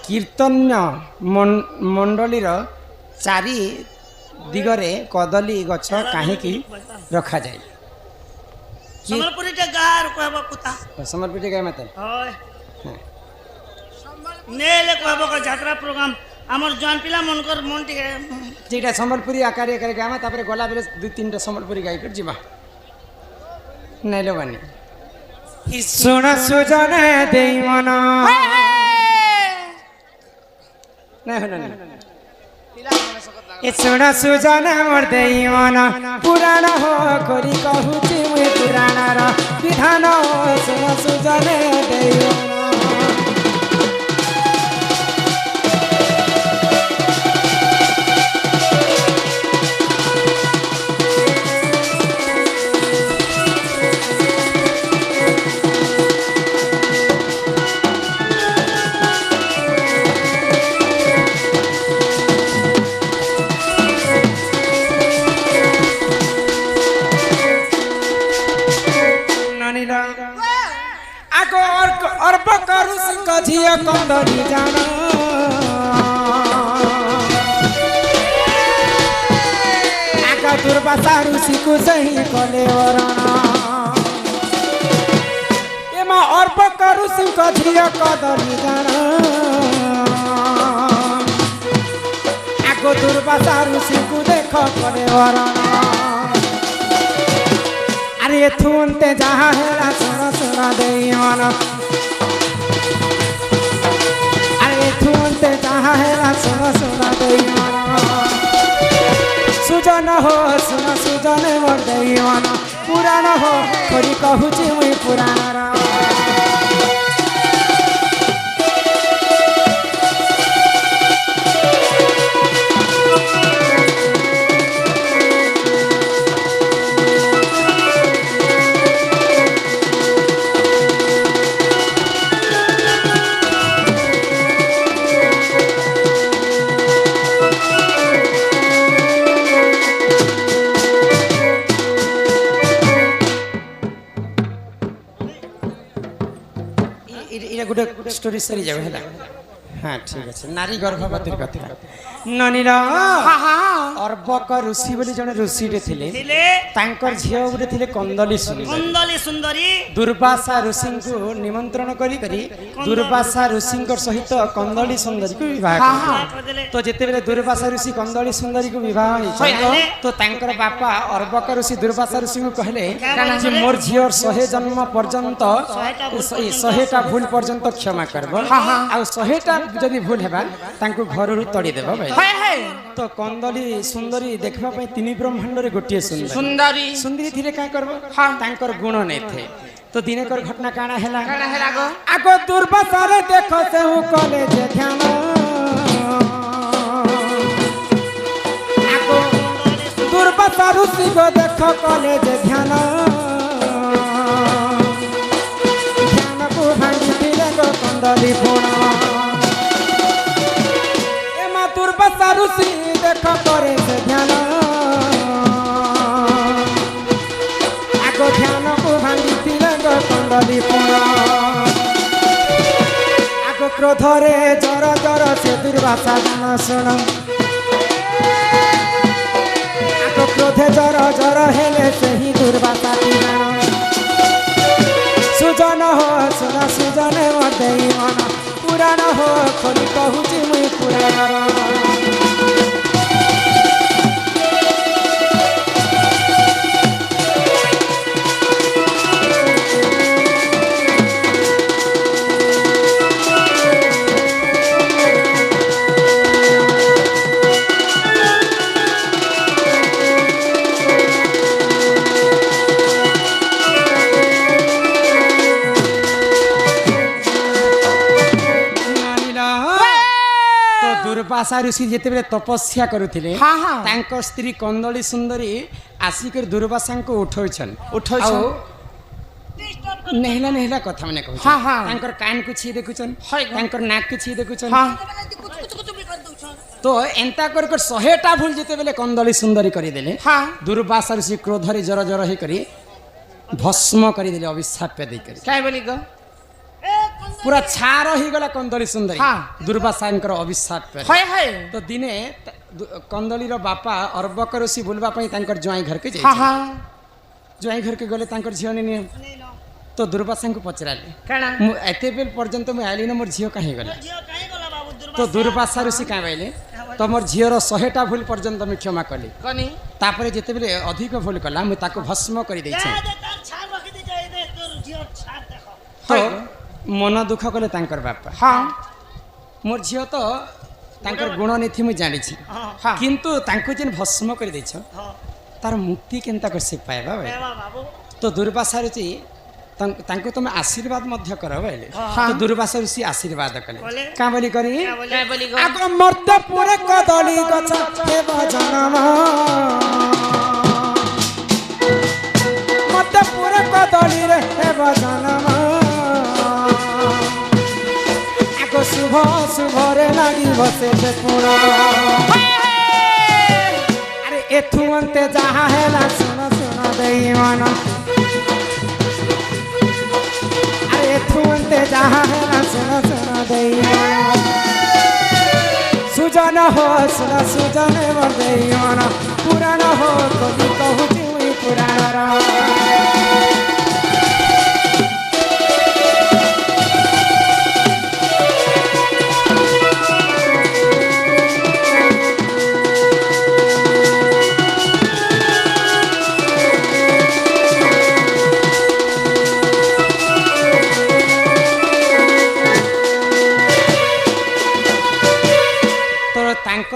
କୀର୍ତ୍ତନ୍ୟ ମଣ୍ଡଳୀର ଚାରି ଦିଗରେ କଦଳୀ ଗଛ କାହିଁକି ରଖାଯାଏ? ସମ୍ବଲପୁରୀଟା ଗାଁରୁ କହିବ ପୁତା ସମ୍ବଲପୁରୀ ଗାଁ ମାତା ନେଲେ କହିବ ଯାତ୍ରା ପ୍ରୋଗ୍ରାମ ଆମର ଜନ ପିଲା ମନକର ମନ ଟିକେ ସେଇଟା ସମ୍ବଲପୁରୀ ଆକାରରେ ଗାମା ତାପରେ ଗଲା ବେଲେ ଦୁଇ ତିନିଟା ସମ୍ବଲପୁରୀ ଗାଇକି ଯିବା ନାଇଲ ବାନି ଶୁଣ ସୁଜନେ ଦେଇ ମନ ଏ ଶୁଣ ସୁଜନେ ମୋର ଦେଇ ମନ ପୁରାଣ ହୋ କରି କହୁଛି ମୁଇଁ ପୁରାଣର ବିଧାନ ଶୁଣ ସୁଜନେ ଦେଇ ମନ ଝିଅ କନ୍ଦରୀ ଜାଣ ଆଗ ଦୁର୍ବାସା ଋଷିକୁ ସେହି କଲେ ବରଣ ଏମା ଅର୍ପକ ଋଷିଙ୍କ ଝିଅ କଦଳୀ ଜାଣ ଆଗ ଦୁର୍ବାସା ଋଷିକୁ ଦେଖ କଲେ ବରଣ ଆରେ ଏଥୁ ଅନ୍ତେ ଯାହା ହେଲା ଶୁଣ ଶୁଣ ଦେଇ ମନ ଯାହା ହେଲା ଶୁଣ ଶୁଣ ଦେଇ ମନ ସୁଜନ ହୋ ଶୁଣ ସୁଜନ ମୋର ଦେଇ ମନ ପୁରାଣ ହୋ କରି କହୁଛି ମୁଇଁ ପୁରାଣର गोटे स्टोरी सरी जाए है हाँ ठीक है नारी गर्भवती कथा ननीर अर्बक ऋषि बोली जने ऋषिटे थिले तांकर झियो गुटे थिले कंदली सुंदरी दुर्वासा ऋषि को निमंत्रण करी दुर्वासा ऋषि सहित कंदली सुंदरी को विवाह तो जेते बेले दुर्वासा ऋषि कंदली सुंदरी को विवाह तो तांकर बापा अर्बक ऋषि दुर्वासा ऋषि को कहले जे मोर झियो 100 जन्म पर्यंत 100टा भूल पर्यंत क्षमा करबो आ 100टा जदि भूल हेबा तांको घर रु तड़ी देबो भाई तो कंदली सुंदरी देखबा पई तिनी ब्रह्मांड रे गोटिए सुंदरी थिले का करबो तांकर गुण नै थे तो दिनेकर घटना काना हैला गो आगो दुर्वासा रे देखो से हु कले जे ध्यान आगो दुर्वासा ऋषि को देखो कले जे ध्यान को भांगी दिले गो कंदली पुण दुर्वासा ऋषि देख करे से ध्यान आगो ध्यान को भांगी गो कंदली पुण आगो क्रोध रे जर जर से दुर्वासा जान शुण आगो क्रोधे जर जर हेले से ही दुर्वासा जान सुजन हो सुन सुजन मोर देई मन पुराण हो खोली कहूची मुई पुराण दुर्वासा ऋषि जेते बेले तपस्या करुथिले तांको स्त्री कंदली सुंदरी आसिकर दुर्वासा को उठौछन नेहला नेहला कथा माने कहू तांकर कान को छी देखुछन तांकर नाक को छी देखुछन तो एंता कर 100टा भूल जेते बेले कंदली सुंदरी करि देले दुर्वासा ऋषि क्रोध रे जर जर हे करी भस्म करि देले अभिशाप दे करी काय बोली गो ए पूरा छार ही गला कंदली सुंदरी हाँ। दुर्वासांकर अभिशाप पे हाय हाय तो दिने कंदलीर बापा अर्बक ऋषि बुलवा ज्वाई घर के जाइछे। हाँ हाँ ज्वाई घर के गले झील नहीं तो दुर्वासा को पचराले कणा एते बेल पर्यंत मुझे आइली ना मोर झील कहीं गला झियो काहे गला बाबू तो दुर्वासा ऋषि क्या कहले तो मोर झीर 100टा भूल पर्यंत मुझे क्षमा कली कनी तापर जिते बेले अधिक भूल कला मुझे ताको भस्म कर दे जा दे तार छाप रखी दे जाए दे तोर झियो छाप देखो तो मन दुख कले तांकर बापा हाँ मोर झील तो तांकर गुण नीति मुझे जानी हाँ किंतु तांको जेन भस्म कर देछ हाँ तार मुक्ति केनता कर से पाएबा भाई देवा बाबू तो दुर्वासा ऋषि तांको तुम आशीर्वाद मध्य कर बोले हाँ। तो दुर्वासा ऋषि आशीर्वाद कले बोले? का बोली करी क्या बोली गो आगो मर्ते पुरे कदली गछ हेबा जनम मर्ते पुरे कदली रे हेबा जनम आगो शुभ शुभ रे लागि बसे पुरा अरे एथु अंते जहा हेला सुन सुन देई मन एथुंते जहाँ है ना सुना सुना दैया सुजन हो सुना सुजन वर दैया ना पुराण हो कभी कहूँ हुई पुराण रा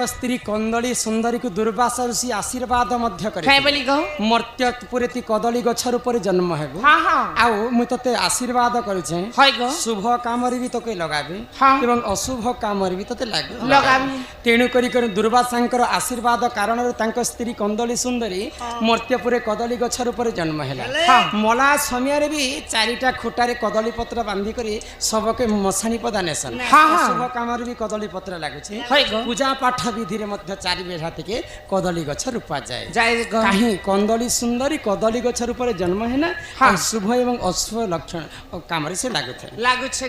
स्त्री कंदली सुंदरी को दुर्वासा ऋषि आशीर्वाद मध्य करे काय बोली गो मर्त्य पुरेती कदली गछर ऊपर जन्म हेबो हाँ हाँ आउ मु तते आशीर्वाद करूछे हाय गो शुभ काम रे भी तोके लगाबी हाँ। एवं अशुभ काम रे भी तते लागबी लगाबी तेणु करी दुर्वासांकर आशीर्वाद कारण तांको स्त्री कंदली सुंदरी मर्त्यपुरे कदली गछर ऊपर जन्म हेला हाँ। मला समय रे भी चारिटा खुटारे कदली पत्र बांधी करी सबके मसानी पदानेसन हाँ, हाँ। शुभ काम रे भी कदली पत्र लागुछे हाय गो पूजा पाठ विधि रे मध्य चारि बेढ़ा থেকে कदली गछ रूपा जाए जाय गो काहे कंदली सुंदरी कदली गछ रूपरे जन्म हेना हाँ। शुभ एवं अशुभ लक्षण काम रे से लागुथे लागु छे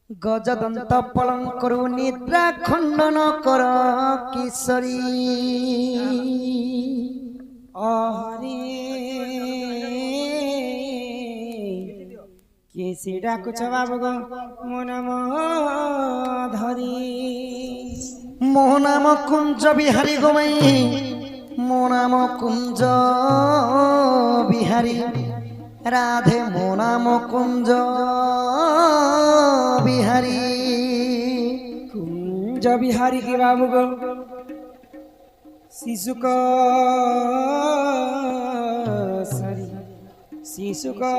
गजदंत पलंकरु निद्रा खंडन कर किशोरी अहरे केसी डाकुछ बाबु गो मो नाम धरी मो नाम कुंज बिहारी गोमाई मो नाम कुंज बिहारी राधे मो नाम कुंज बिहारी कुंज बिहारी के बाबू गो शिशु को सारी शिशु को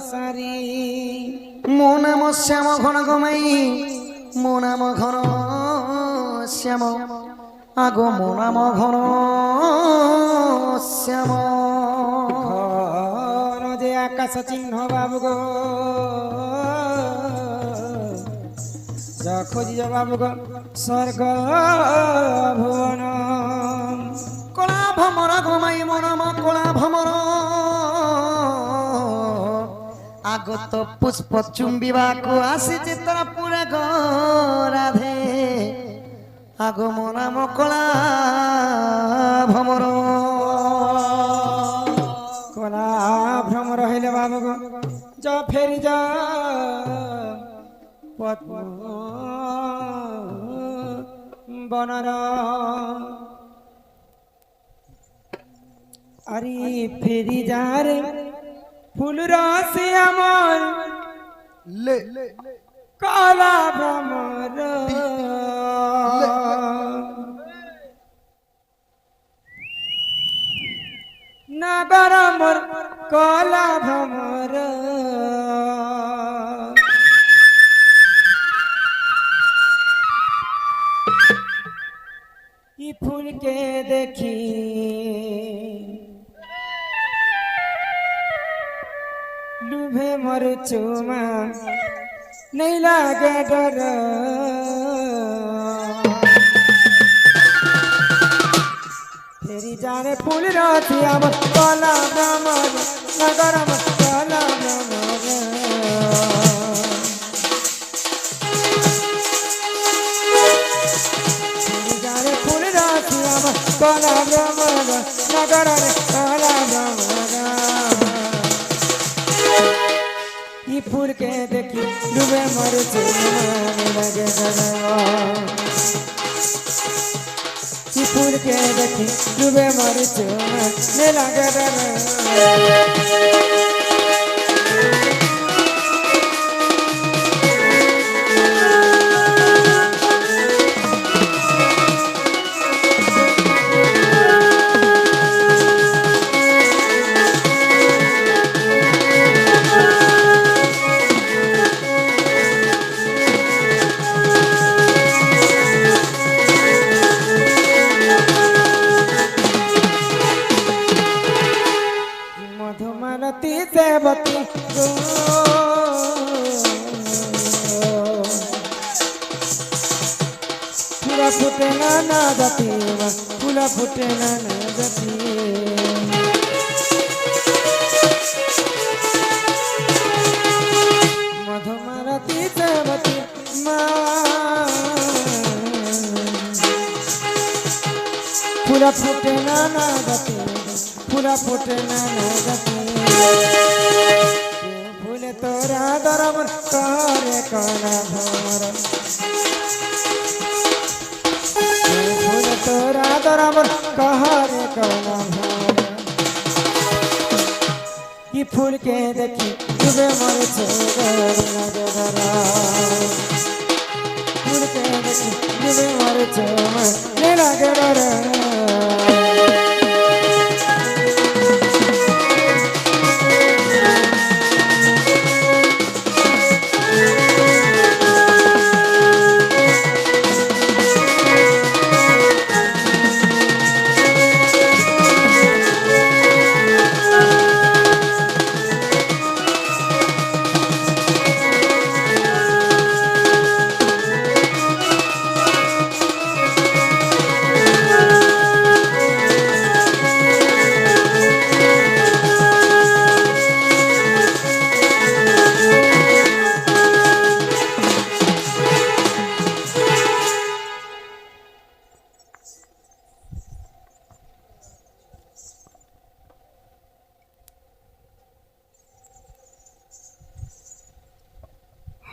सारी मो नाम श्याम घन गोमाई मो नाम घन श्याम आगो मो नाम घन श्याम ঘন যে আকাশ চিহ্ন বাবু গো যা খোঁজি বাবু গো স্বর্গ ভুবন কলা ভমর গোমাই মো নাম কলা ভমর আগত পুষ্প চুম্বিবাকু আসিছে তারা পুরা গো রাধে আগো মো নাম কলা ভমর কলা ভ্রম রহিলে বাবু গো যা ফেরি যা পদ্ম বনর আরে ফেরি যা রে ফুল রসে আমার লে কালা ভ্রমর নাগর মোর কালা ভ্রমর ই ফুলকে দেখি लुभे मर चुमा नहीं लागे डर फेरी जाने फूल राती अब काला भ्रमर नगर काला भ्रमर কলা ভ্রমর নগরে কলা ভ্রমর ই ফুলকে দেখি ডুবে মরছে মনে লাগে ই ফুলকে দেখি ডুবে মরছে মনে লাগে মধুমালতী দেবতী গো ফুলা ফুটে না জাতি ফুলা ফুটে না জাতি মধুমালতী দেবতী মা ফুলা ফুটে না জাতি ফুলা ফুটে না জাতি ফুলে তোরা দরবার করে কলা ভ্রমর ফুলে তোরা দরবার করে কলা ভ্রমর কি ফুলকে দেখি ডুবে মরেছে ফুলকে দেখি ডুবে মরেছে লাগে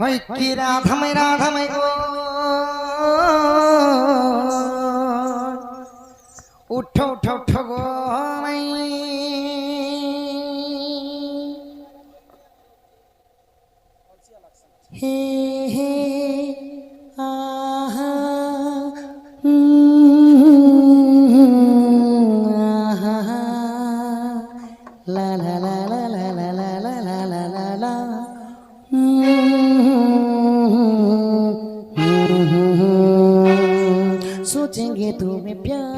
হয় কি রাধাময় গো উঠো উঠো উঠো গো মাই হে হে আহা আহা লা লা লা লা লা লা লা লা লা লা লা सोचेंगे तुम्हें प्यार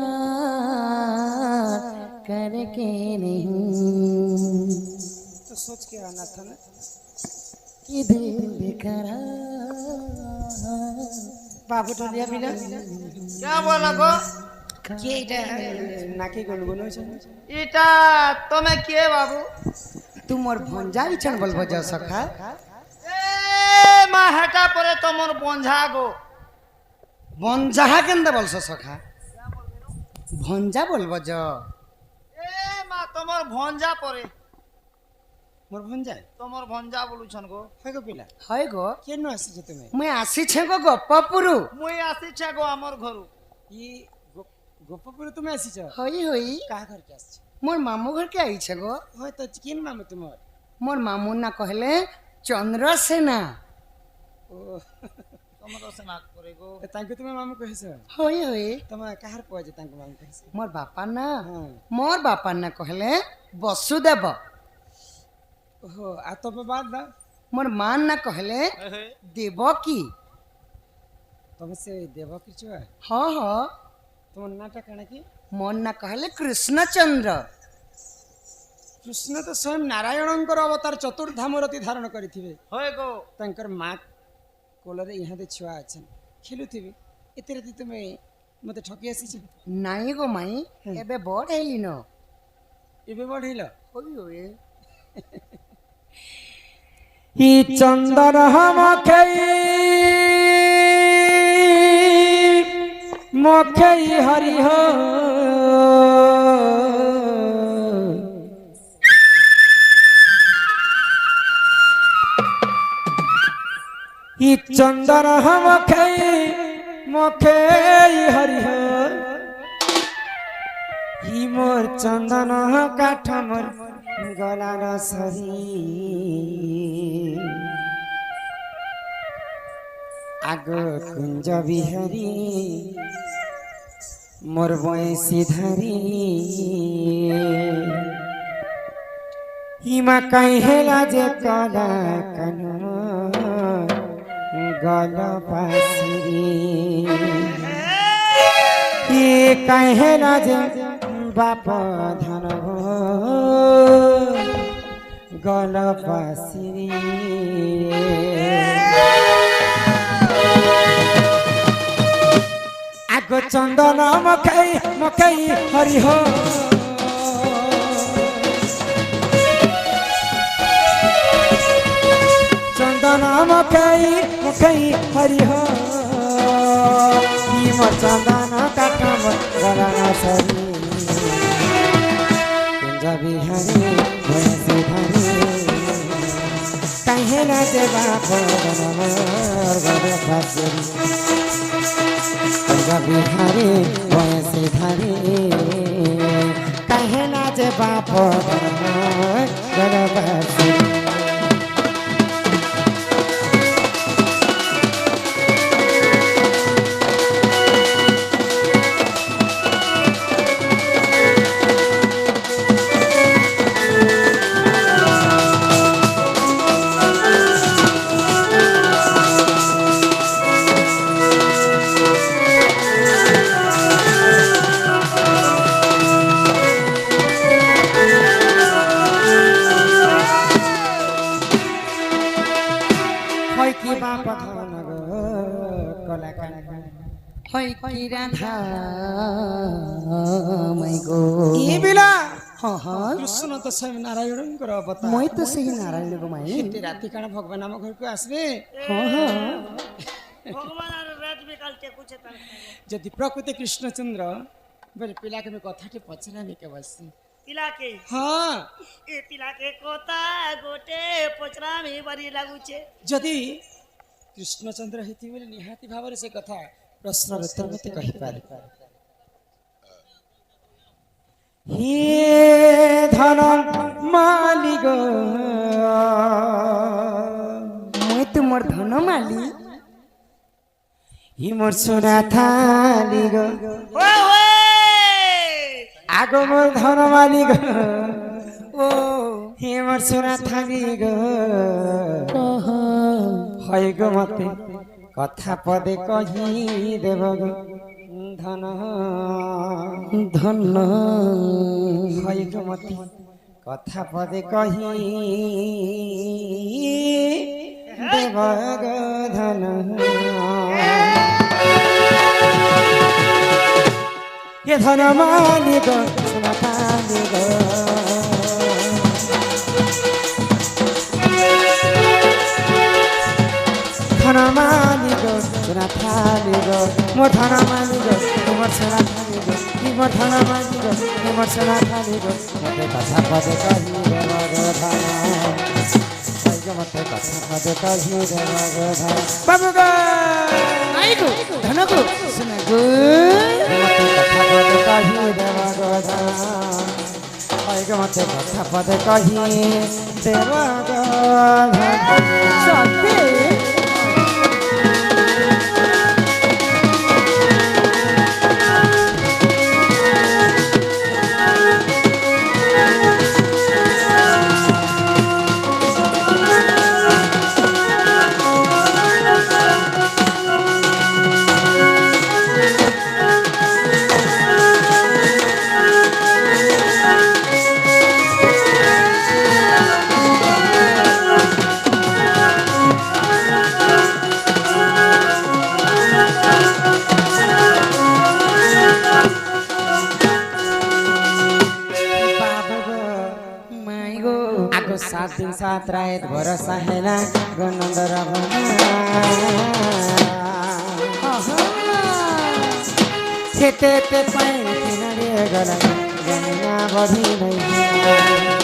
करके नहीं तो सोच के आना था ना कि दिल बेकरार बाबू तो लिया बिना क्या बोला गो কি এটা নাকি গুনগুন হইছে এটা তুমি কে বাবু तुमर भंजा इछन बोलबो जा सखा এ মা হেটা পরে তোমার বঞ্ঝা গো भंजा केंदे बोलছো सखा भंजा बोलबो जा এ মা তোমার ভঞ্জা পরে মোর ভন যায় তোমার ভঞ্জা বলুছন গো হয় গো পিলা হয় গো কেন আসিছ তুমি मैं आसी छे गो गप्पपुरु মুই আসিছে গো আমার ঘরু ই গোপপুর তুমি আসিছ হই হই কাহা ঘর কে আসছ मोर मामू घर के आई छे गो হয় তো কিন মামু তোমার मोर मामू ना कहले चंद्रसेना ও তোমার সেনা করে গো তাঙ্কে তুমি মামু কইছ হই হই তোমার কাহার কয় যে তাঙ্কে মামু কইছ मोर बापा ना হ্যাঁ मोर बापा ना कहले वसुदेव ওহো আর তো বাদ দাও मोर मान ना कहले देवकी তুমি সে দেব কিছু हाँ हाँ তোমার নাটা কানা কি मोर ना कहले कृष्णचंद्र কৃষ্ণ তো স্বয়ং নারায়ণঙ্কর অবতার চতুর্ধামরতি ধারণ করিথিবে হয় গো তাঙ্কর মা কোলরে ইহাদে ছুয়া আছেন খেলুথিবে এতে রাতে তুমি মতে ঠকি আসিছ नाई गो माई एबे बड़ हेली न ଏବେ ବଢିଲ होई होई ই চন্দন মখেই হরি ই চন্দন মখে হরিহ ই মোর চন্দন কাঠ মোর গলার সরি আগ কুঞ্জ বিহারী মোর বয়সী ধারি হিমা কাই হেলা যে কলা কান গল পাশিরি ই কাই হেলা যে বাপ ধান গল পাশিরি আগ চন্দন মখাই হরিহ চন্দন মখাই হরিহ মোর চন্দন কাঠ গলার সরি কুঞ্জ বিহারী বয়সী ধারী কাহে না যে বাপ গল পাশিরি কুঞ্জ বিহারী বয়সী ধারী কাহে না যে বাপ গল পাশিরি কৃষ্ণ তো স্বয়ং নারায়ণଙ୍କର অবতার মই তো সেই নারায়ণ গো মাই এতে রাতি কাণ ভগবান ଆମ ঘরକୁ আসবে ভগবান আর রাত বিকাল টেকুছে তার যদি প্রকৃত কৃষ্ণচন্দ্র বলে পিলাকে আমি কথাটি পচরামি কে বসি পিলাকে হ্যাঁ এ পিলাকে কথা গোটে পচরামি বারি লাগুছে যদি কৃষ্ণচন্দ্র হেতি বলে নিহাতি ভাବରେ ସେ କଥା ପ୍ରଶ୍ନର ଉତ୍ତର ମତେ କହିପାରେ হে ধন মালিক মই তোমার ধন মালি হি মোর সোনা থালি গো আগ মোর ধন মালিক ও হে মোর সোনা থালি গো হয় গো মতে কথা পদে কহি দেব গো ধন ধন হয় গো মতে কথা পদে কহি দেব গো ধন হে ধন মালিক সোনা থালি গো ধন মালিক সোনা থালি গো মোর ধন মালিক তোমার সোনা থালি গো মোর ধন মালিক তোমার সোনা থালি গো মতে কথা পদে কহি দেব গো ধন মতে কথা পদে কহি দেব গো ধন বাবু গো আই গো ধন গো সোনা গো মতে কথা পদে কহি দেব গো ধন মতে কথা পদে কহি দেব গো ধন সত্যি सात दिन सात रात भरोसा हेला गनंदर खेते ते पाइन किनारे गला जमीना बढ़ी नहीं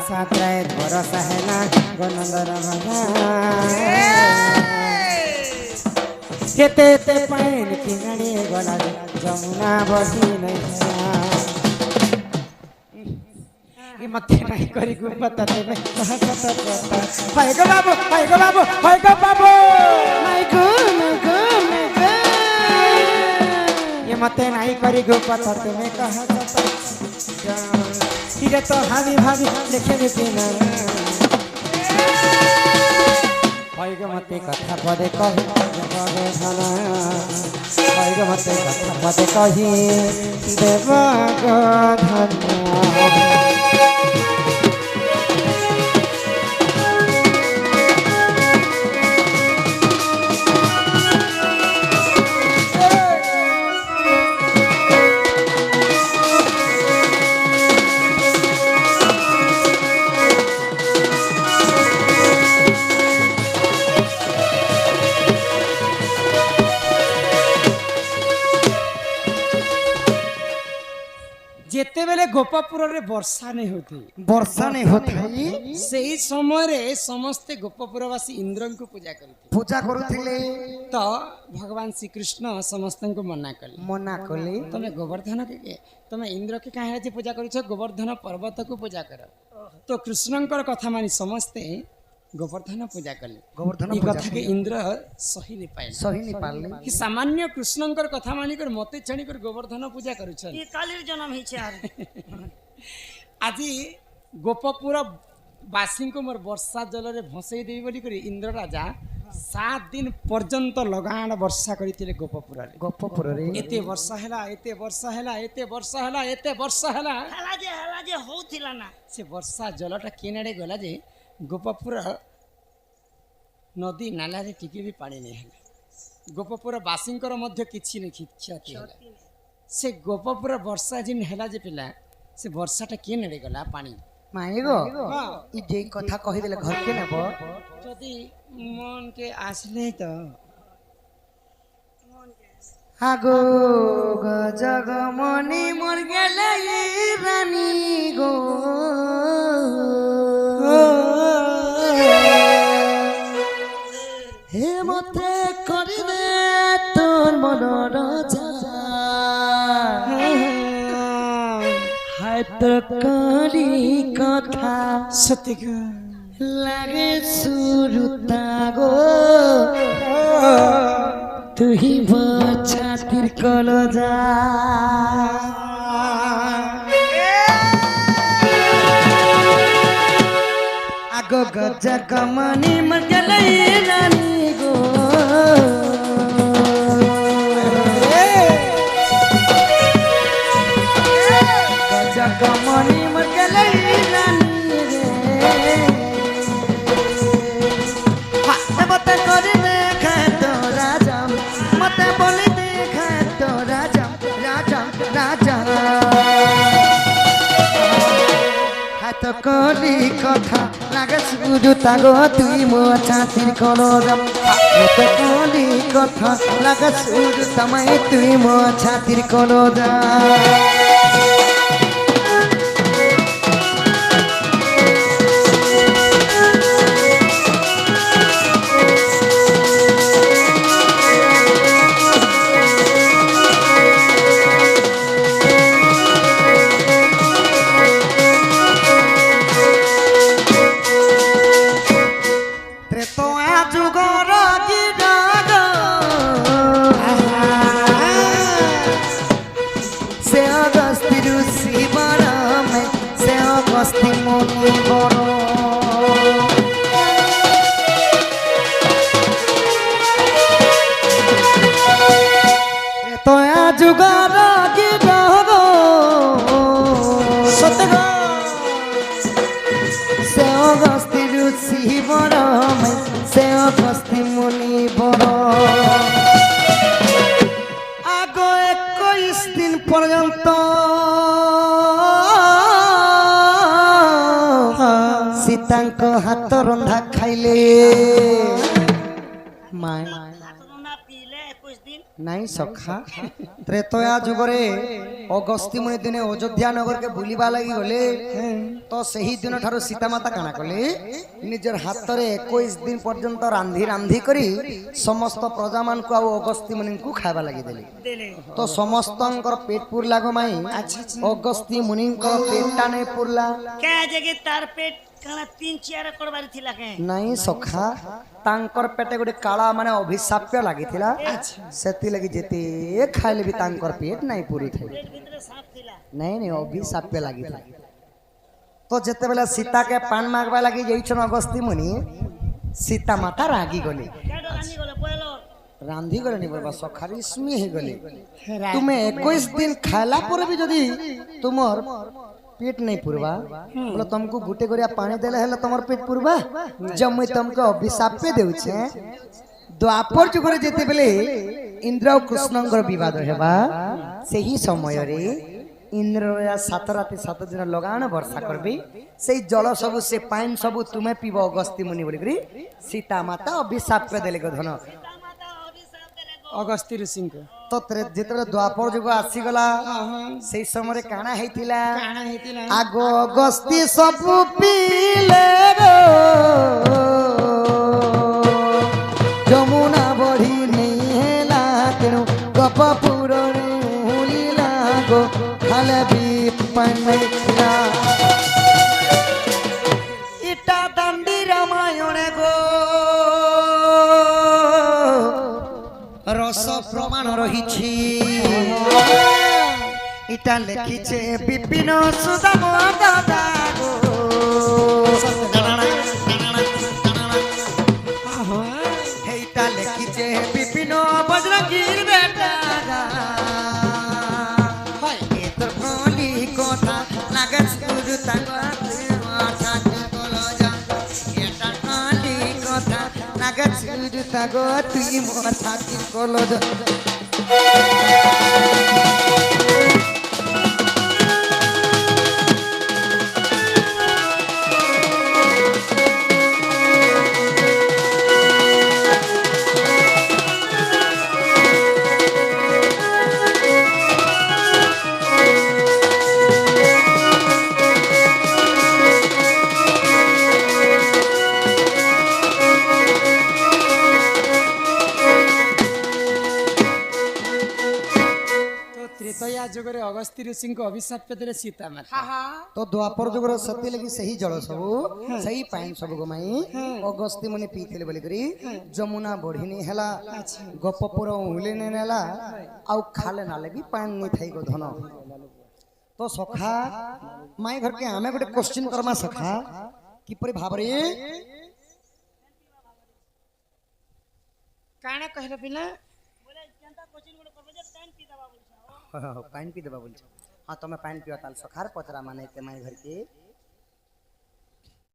ସାତ୍ରାଏ ଭରସା ହେଲା ଗନନ୍ଦର ଭଗା କେତେ ଏତେ ପାଣି କିଣାଣି ଗଲା ଯମୁନା ବସି ନାହିଁ ମତେ ନାଇଁ କରି ଗୁପତ ଦେବେ ଭାଇ ଗো ବାବୁ ଭାଇ ଗো ବାବୁ ଭାଇ গো বাবু ये मते नहीं करी गुपत तुम्हें कहा इरे तो हावी भावी देखे बिना भाई गो मते कथा पदे कही देव धन भाई गो मते कथा पदे कही देव धन जेते बेले गोपापुर रे वर्षा नहीं होती वर्षा नहीं होता सही समय रे समस्ते गोपापुरवासी इंद्र को पूजा करते पूजा करुथिले तो भगवान श्री कृष्ण समस्त को मना कले तमे गोवर्धन के तमे इंद्र के काहे जे पूजा करिछ गोवर्धन पर्वत को पूजा कर तो कृष्णंकर कथा मानी समस्ते गोवर्धन पूजा कले गोवर्धन ई कथा के इंद्र सही नहीं पाले कि सामान्य कृष्णंकर कथा मानी कर मते छणी कर गोवर्धन पूजा करूछ ये कालीर जन्म हिचे आर আজি गोपपुर बासी को मोर वर्षा जल रे भसई देबी बोली कर इंद्र राजा 7 दिन पर्यंत लगाण वर्षा करथिले गोपपुर रे एते वर्षा हैला एते वर्षा हैला एते वर्षा हैला एते वर्षा हैला हला जे होथिला ना से वर्षा जलटा केनेडे गला जे गोपपुर नदी नाला रे टिके भी पानी नहीं है गोपपुर बासींकर मध्य किछि नहीं क्षति है से गोपपुर वर्षा जिन हैला जे पिला से वर्षाटा के नेडे गला पानी माएगो ई जे कथा कहि देले घर के नेबो जदी मन के आसले तो आगो जगमनी मोर गेले रानी गो हे मते करिने तोर मनर जा हाय तो करी कथा सत्य लागे सुरुता गो तुही छातिर कलो जा आगो गजा कमनी मर गलै रानी गो गजा कमनी मर गलै रानी रे मते करे देखा तो राजा मते बोली देखा तो राजा राजा राजा हाथ कली कथा लागे सुरु तागो तुई मो छातिर कलो रम हाथ कली कथा लागे सुरु तमाई तुई मो छातिर कलो जा आगो 21 दिन पर्यंत सीतांक हाथ रंधा खाइले माय ना पीले 21 दिन ନାଇଁ ସଖା ତ୍ରେତୟା ଯୁଗରେ ଅଗସ୍ତ୍ୟ ମୁନି ଦିନେ ଅଯୋଧ୍ୟା ନଗରକେ ବୁଲିବା ଲାଗି ଗଲେ ତ ସେହି ଦିନ ଠାରୁ ସୀତା ମାତା କାଣା କଲେ ନିଜର ହାତରେ 21 ଦିନ ପର୍ଯ୍ୟନ୍ତ ରାନ୍ଧି ରାନ୍ଧି କରି ସମସ୍ତ ପ୍ରଜାମାନଙ୍କୁ ଆଉ ଅଗସ୍ତ୍ୟ ମୁନିଙ୍କୁ ଖାଇବା ଲାଗି ଦେଲେ ଦେଲେ ତ ସମସ୍ତଙ୍କର ପେଟ ପୁରଲା ଗମାଇ ଅଗସ୍ତ୍ୟ ମୁନିଙ୍କର ପେଟଟା ନେଇ ପୁରଲା କେ ଜେगे तार पेट काना 3 4 करबार थिला के ନାଇଁ ସଖା ତାଙ୍କର ପେଟେ ଗୋଟେ କାଳା ମାନେ ଅଭିଶାପ୍ୟ ଲାଗିଥିଲା ସେତି ଲାଗି ଯେତେ ଖାଇଲେ ବି ତାଙ୍କର ପେଟ ନାଇଁ ପୁରି ଥାଏ पेट भीतर सांप थिला ନାଇଁ ନାଇଁ ଅଭିଶାପ୍ୟ ଲାଗିଥିଲା ତ ଯେତେବେଳେ ସୀତାକେ ପାନ ମାଗବା ଲାଗି ଯାଇଛନ ଅଗସ୍ତ୍ୟ ମୁନି ସୀତା ମାତା ରାଗି ଗଲେ केडो रानी गले पहलो ରାନ୍ଧି ଗଲେନି ବାବା ସଖା ରେଶମୀ ହେଇଗଲେ ତୁମେ 21 ଦିନ ଖାଇଲା ପରେ ବି ଯଦି ତୁମର पेट नहीं पुरवा बोले तुमको गुटे गरिया पानी देले हेले तमर पेट पुरवा जब मैं तुमको अभिशाप पे देउ छे द्वापर जुगरे जेते बेले इंद्र और कृष्णंकर विवाद हेबा सही समय रे इंद्र या 7 राति 7 दिन लगान वर्षा करबी सेही जल सब से पानी सब तुमे पीबो अगस्त्य मुनि बोली करी सीता माता अभिशाप पे देले गधन माता अभिशाप देले गो अगस्त्य ऋषि को तो जेते द्वापर जुग आसी गला सेही समय रे काना हेतिला काना हेतिला आगो अगस्त्य सब पीले रो जमुना बढ़ी नहीं हेला तेणु गपपुर हुलिला गो खाले भी पन्ना इटा दंडी रामायण गो रस प्रमाण रही इटा लिखिछे विपिन सुदाम दादा गो हेटा लिखिछे विपिन बजरंगीर बेटा ए तो बोली কথা লাগে শুধু তাগো তুই মোর ছাতির কলজ त्रेतया जुगरे अगस्त्य ऋषि को अभिशाप देले सीता माता तो द्वापर जुगर सती लगी सही जल सब सही पानी सब गमाई अगस्त्य मुनि पीथिले बोली करी जमुना बढ़िनी हेला गपपुर हुलिने नेला आउ खाले नाले भी पानी नहीं थाई गो धन तो सखा माई घर के आमे गोटे क्वेश्चन करमा सखा किपरि भाबरे काना कहले पिला बोले जनता कोचिंग गुड करबे जे टाइम पी दबा बोलछा पानी पी देबा बोल हाँ तुम्हें पानी पिया ताल सखार पचरा माने के माई घर के